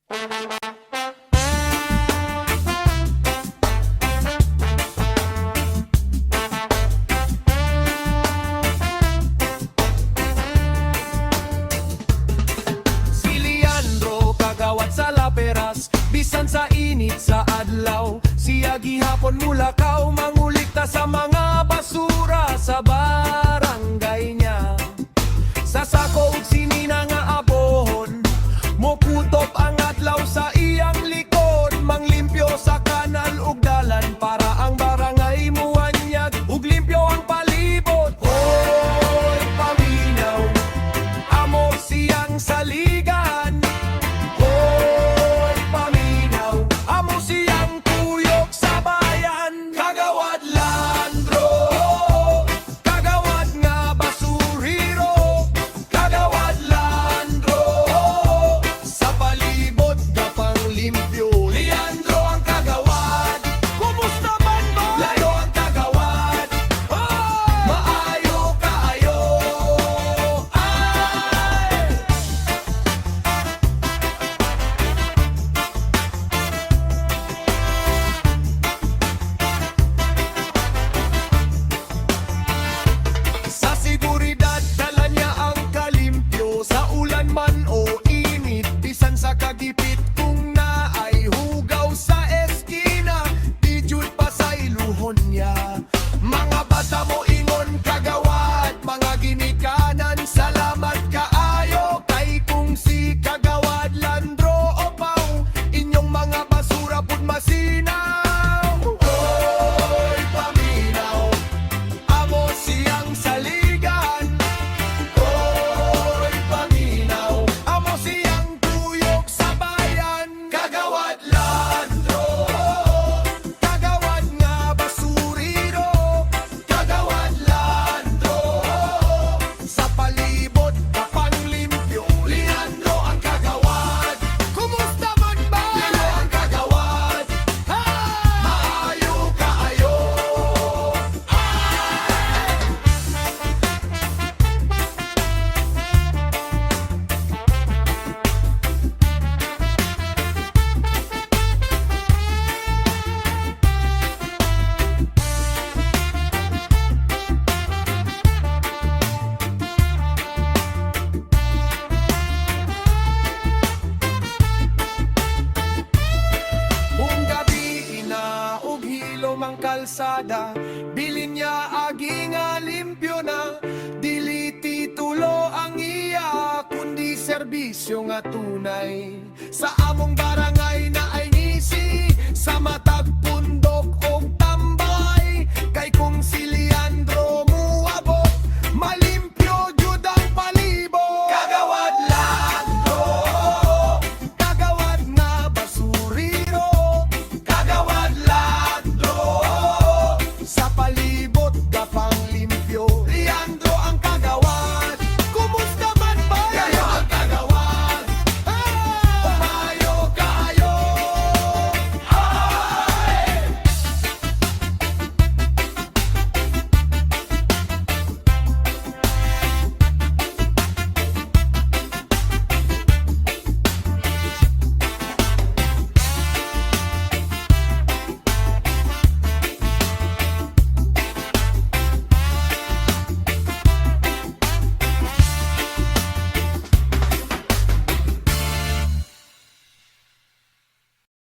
Si Leandro kagawad sa laperas, bisan sa init sa adlaw, siya gihapon mulakaw, mangulikta sa mga basura sa barangay niya. Sa sako ug sinina nga abohon, mokutop ang adlaw sa iyang likod, manglimpyo sa kanal ug dalan para ang barangay muanyag ug limpyo ang palibot. Hoy paminaw, amo siyang saligan. Hoy paminaw, amo siyang tuyok sa bayan. Kagawad Leandro, kagawad nga basuriro. Kagawad Leandro, sa palibot gapang limpyo. Leandro ang kagawad, kumusta man ba? Layo ang kagawad, maayo kaayo. Ay! Sa seguridad, dala niya ang kalimpyo. Sa ulan man o init, bisan sa kagipit kung naay hugaw sa eskina, di jud pa sa iluhon niya. Mga bata mo ingon kagawad, mga ginikanan, salamat kaayo. Kay kung si kagawad Leandro Opaw, inyong mga basura pud masinaw. Hoy paminaw, amo siyang saligan. Hoy paminaw, amo siyang tuyok sa bayan. Kagawad Leandro, kagawad nga basuriro. Kagawad Leandro, sa palibot kapang limpyo. Leandro ang kagawad, kumusta man ba? Leandro ang kagawad, maayo kaayo. Kung gabi ina ug hilom ang kalsada, bilin niya agi nga limpyo na. Dili titulo ang iya, kundi serbisyo nga tunay. Sa among barangay na ay ngisi, sa mata